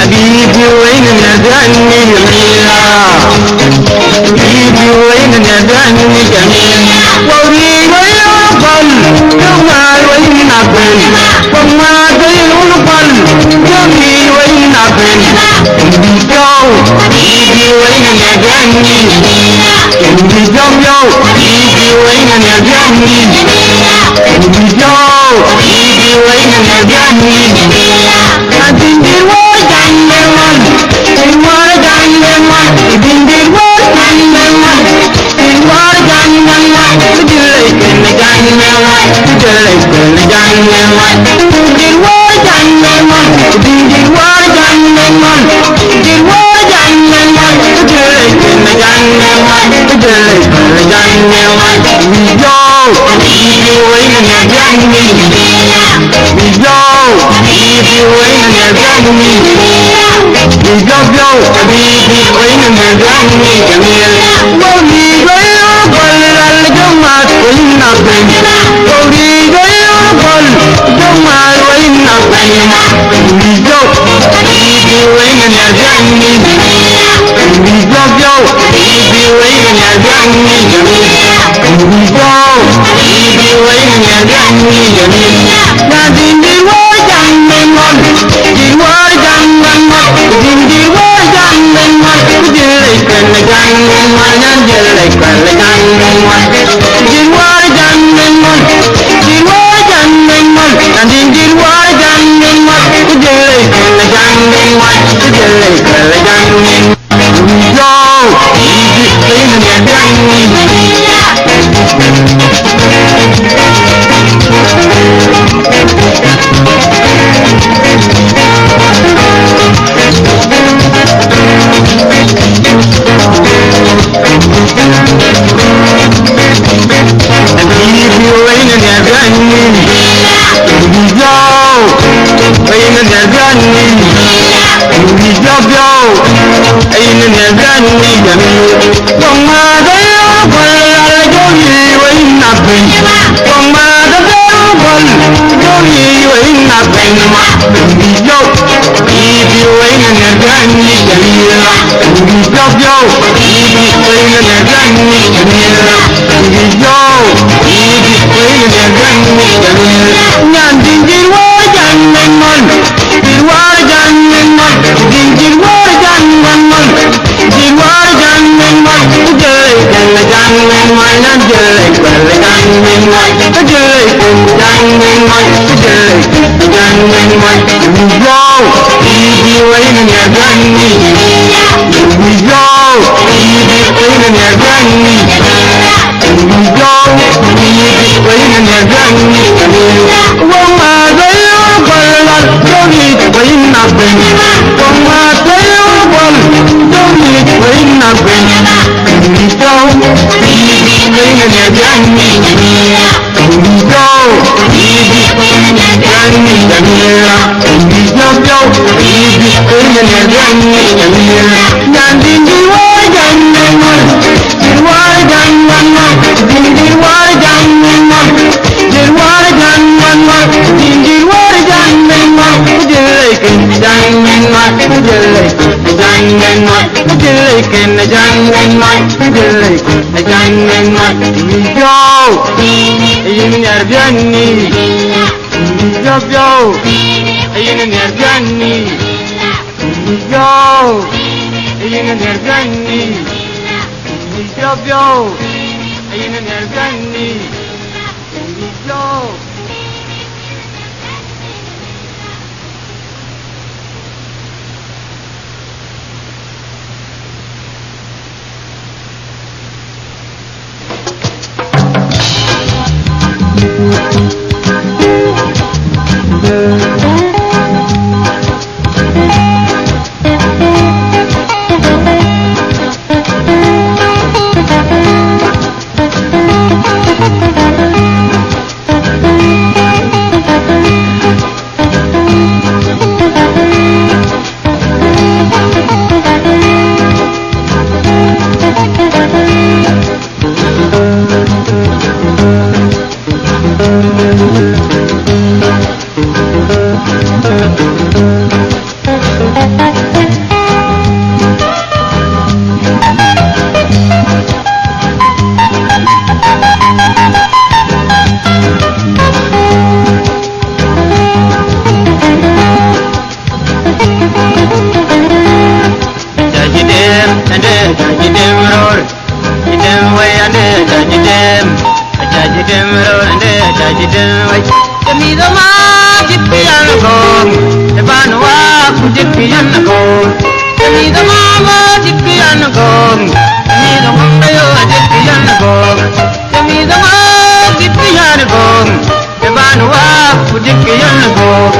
Habib you Jajidem, jikkiyan gom ebanwa jikkiyan gom mi da mama jikkiyan gom mi da mamayo jikkiyan gom mi da ma jikkiyan gom ebanwa jikkiyan gom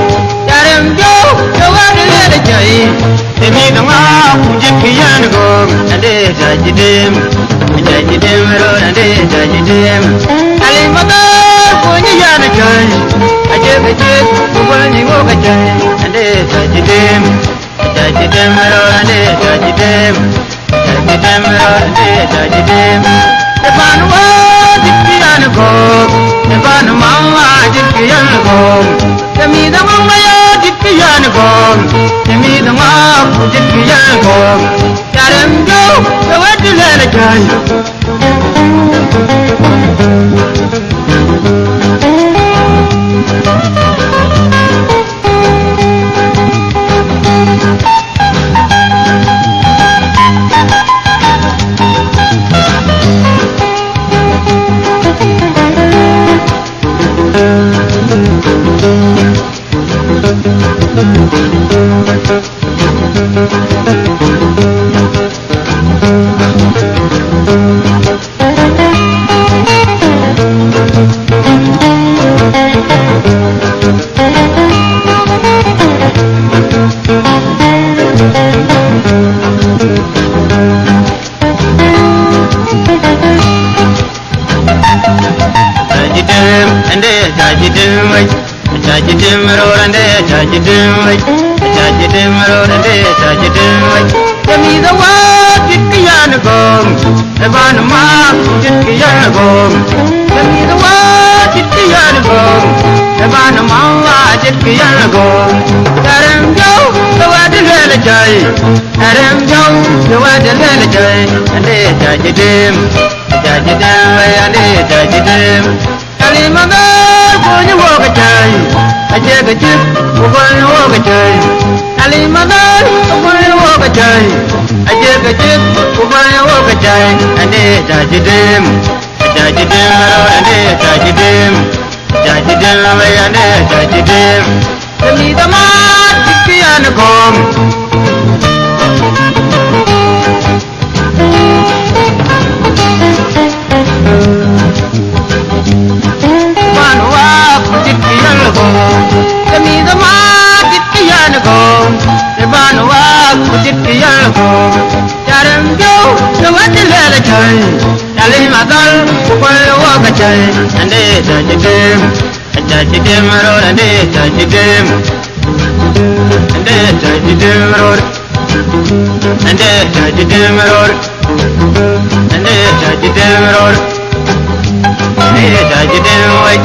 yarem jo jawadele de jai mi da ma jikkiyan gom ade jajidem ro ade jajidem ali mata punya yana jai aje beje kubani wo gajai ade jajidem ro ade jajidem ro ade jajidem ebanwa jikkiyan gom eban mama jikkiyan gom mi da mama ya jikkiyan gom mi da ma jikkiyan gom yarem jo jawadele de jai jajidem ro ande jajidem ro ande jajidem mi da wa jikkiyan gom eban ma jikkiyan gom mi da wa jikkiyan gom eban ma jikkiyan gom yarem jo jawadele jai yarem jo jawadele jai ande jajidem ande jajidem kalimada punya wo gajai aje gaje bukan wo gajai alimadan bukan wo gajai aje gaje bukan wo gajai ande jajidem ro ande jajidem ande jajidem mi dama jikkiyan gom mi da ma jikkiyan gom ebanwa jikkiyan gom yarem jo jawadele de jai ali madal bukan wo gajai ande jajidem ro ande jajidem ro ande jajidem ro ande jajidem wai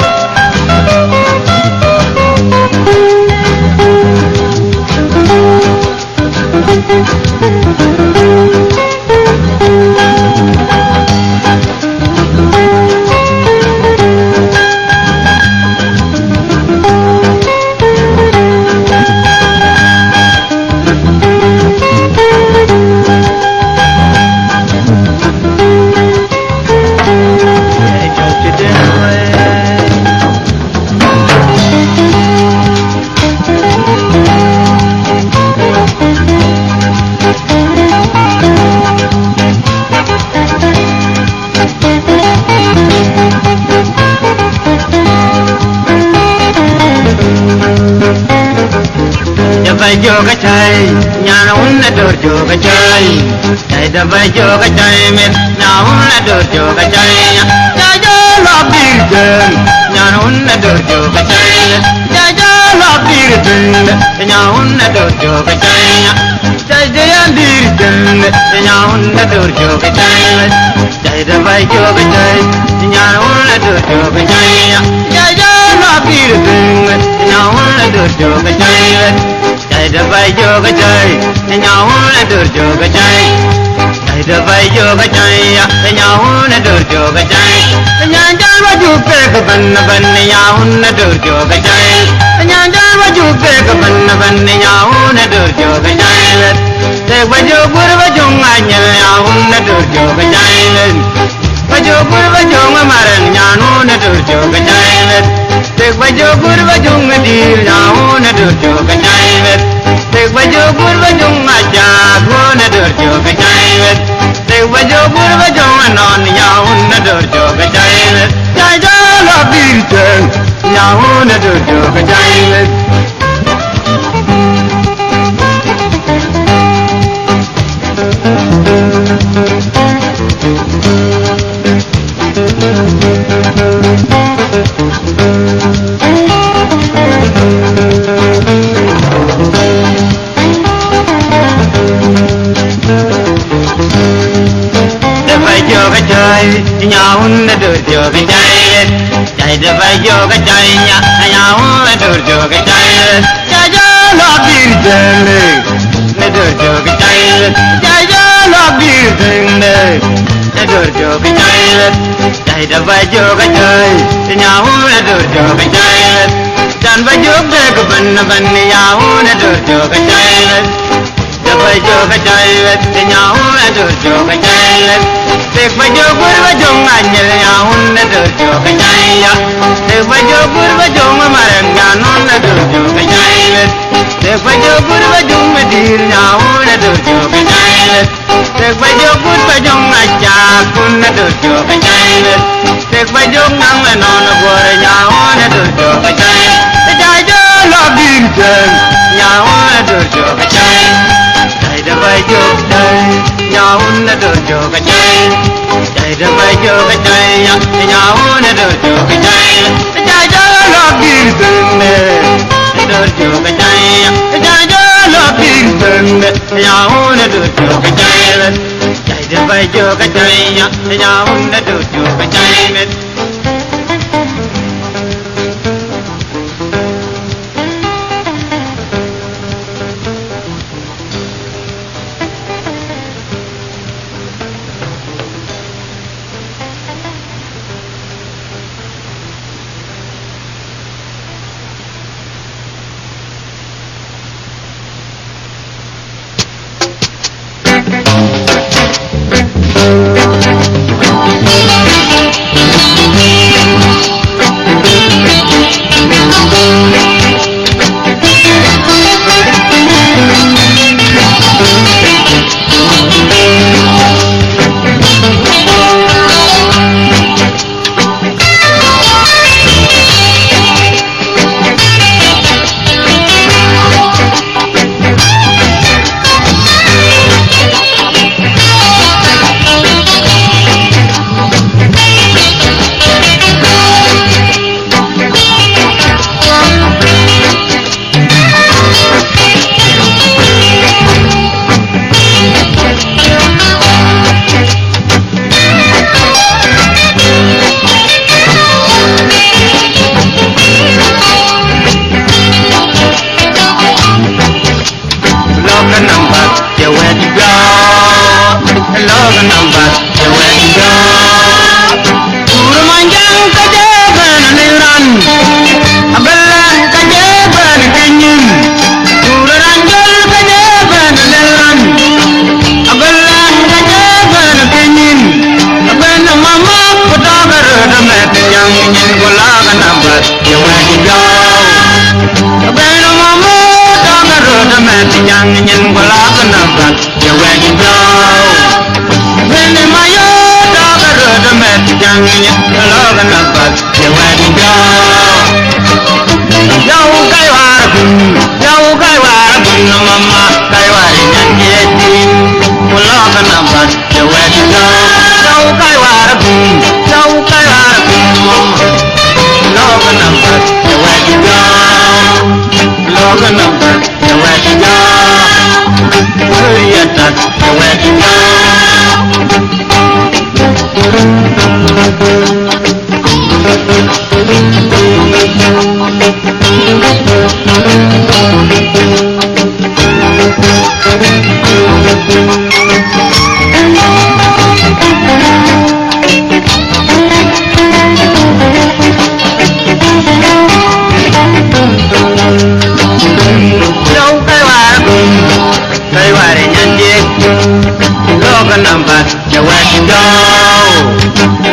joga chai nyana unna dor joga chai chai da bai joga chai men na unna dor joga chai ja ja la birden nyana unna dor joga chai ja ja la birden nya unna dor joga chai chai de ya birden nya unna dor joga chai chai da bai joga chai nyana unna dor joga chai ja ja la birden nya unna dor joga chai chai da bai joga chai nya unna dor joga chai chai da bai joga chai nya unna dor joga chai nya jan wa ju pe ka ban nya unna dor joga chai nya jan wa ju pe ka ban nya unna dor joga chai te wa ju gur wa ju nya unna dor joga chai wa ju gur wa ju maran nya unna dor joga chai te bajo curva junga dir nauna durjo kajaivet tek bajo curva junga jagona durjo kajaivet tek bajo curva junga non yauna durjo kajaivet jajala birten yauna durjo kajaivet nhau nó được cho cái trái chạy được phải vô cái trái nha nhau nó được cho cái trái trái gió nó đi trên đi nó được cho cái trái trái gió nó đi trên đi nó được cho cái trái chạy được phải vô cái trái nhau nó được cho cái trái chẳng phải giúp để cái bên nhau nó được cho cái trái phải cho cái trái thì nhau nó được cho cái trái tek bajo curva junga nhau nó được cho cái trái tek bajo curva junga marangano nó được cho cái trái tek bajo curva junga dir nhau nó được cho cái trái tek bajo curva junga chakun nó được cho cái trái tek bajo ngang nó gore nhau nó được cho cái trái cho lo bin chân nhau nó được cho cái trái chạy được bajo đây nhau nó được cho cái trái chạy được bajo cái trái nhau nó được cho cái trái cho lo bin chân nè được cho cái trái cho lo bin chân nè nhau nó được cho cái trái chạy được bajo cái trái nhau nó được cho cái trái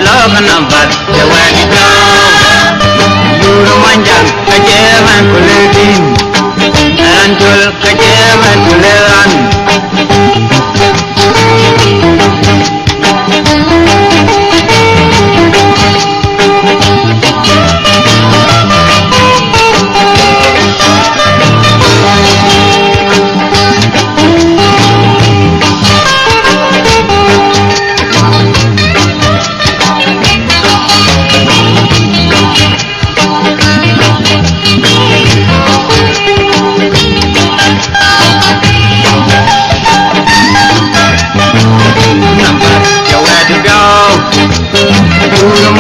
Lo can number, the way to go. You don't mind kajeban kuledin antul kajeban kuledan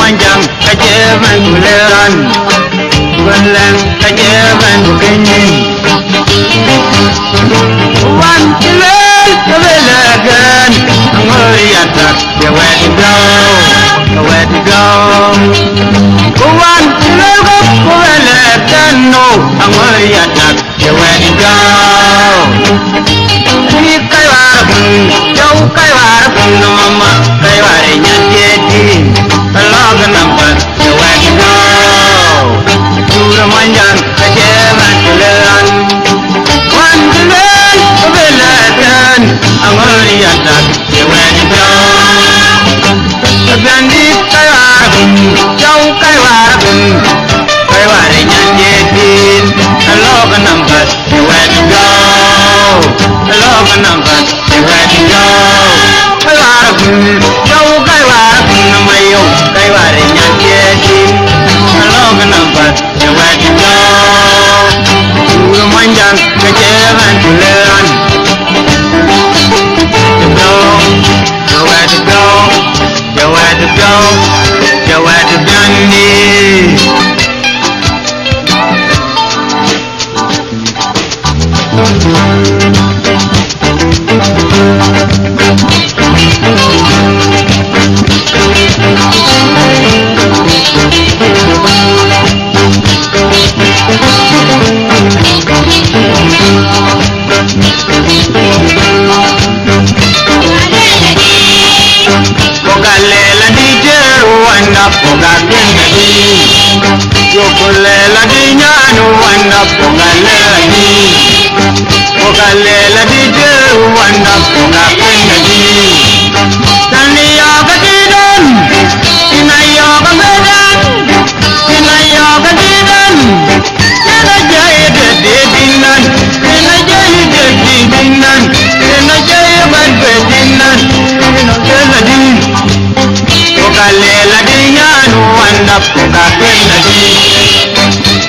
manjang kajeban kuleran kulen kajeban kukenying wan kilel kebelagan ngoriatak ya where to go wan kilel kebelagan no ngoriatak ya where to go ni kaiwarapun jauh kaiwarapun mama kaiwarenya jadi log number the way to go Dura manjang kajeban kuleran wan kulen kebelagan ngoriatak ya where to go bandit kaiwarapun jauh kaiwarapun kaiwarenya jadi log number the way to go log number the way to go kaiwarapun jauh kaiwarapun mayo kaiwarenya jadi log number the way to go Dura manjang kajeban kuleran the way to go the way to go the way to bandit Pokalela di jeru anda pokalela di Yokolela di nyanu anda pokalela di jeru anda pokalela di Tani yoga didan Ina yoga bedan Ina yoga didan Ina jaya dedi dinan Ina jaya dedi dinan Ina jaya berbedinan Ina jaya di Pokalela di nyanu anda pokalela di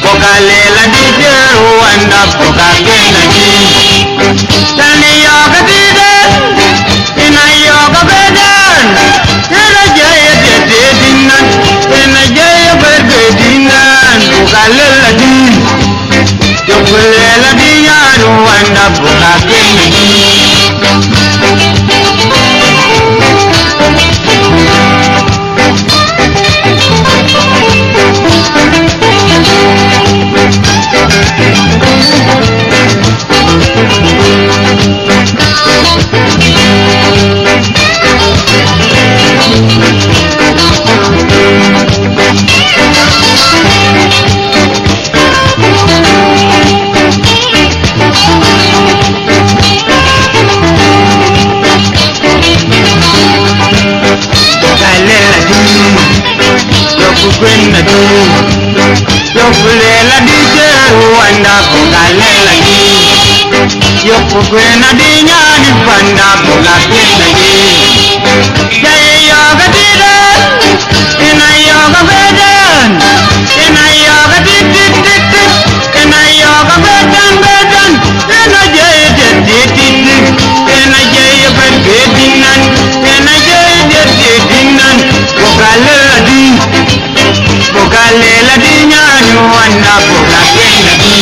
Pokalela di jeru anda pokalela di Tani yoga didan Ina yoga bedan Ina jaya dedi dinan Ina jaya berbedinan Pokalela di Pokalela di nyanu anda pokalela di Kukwenda tu Yokulela di jeru anda pokalela di Yokukwenda di nyani panda pokalela di Jaya yoga didan Ina yoga bedan Ina yoga dit dit dit dit Ina yoga bedan bedan Ina jaya jadi dit Ina jaya berbedinan Ina jaya jadi dinan Pokalela di Pokalela di nyanu anda pokalela di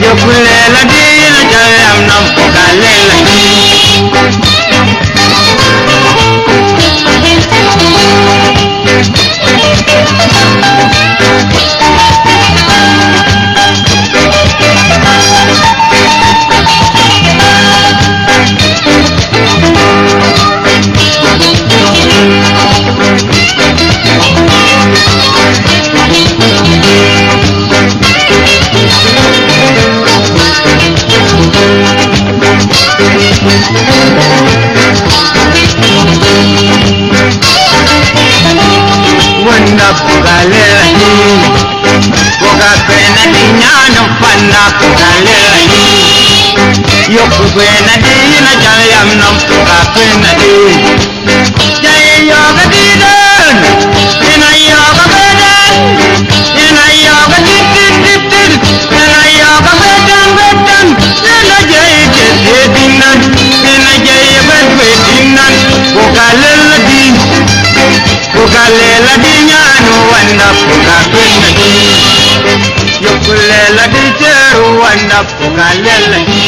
Yokulela di jayam nam pokalela di Wanda pugalani, puga pena dinyano panna pugalani. Yoku pena dina jayam nam puga pena di. Jay yoga didan, ina yoga bedan, ina yoga dit dit dit dit, ina yoga bedan bedan, ina jay jay dinan, ina jay bed bedinan, pugalani. Pugalela di nyano wanda puga pena di. Yokulela di jeru wanda pugalela di.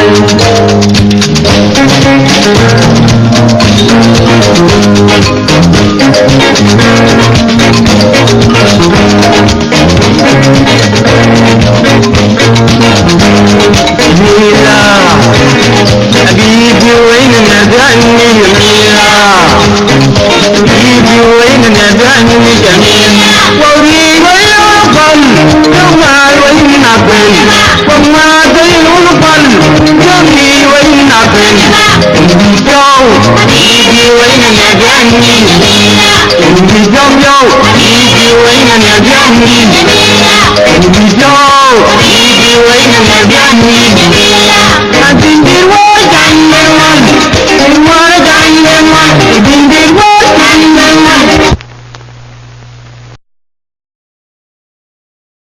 Hãy subscribe cho kênh Ghiền Mì Gõ để không bỏ lỡ những video hấp dẫn.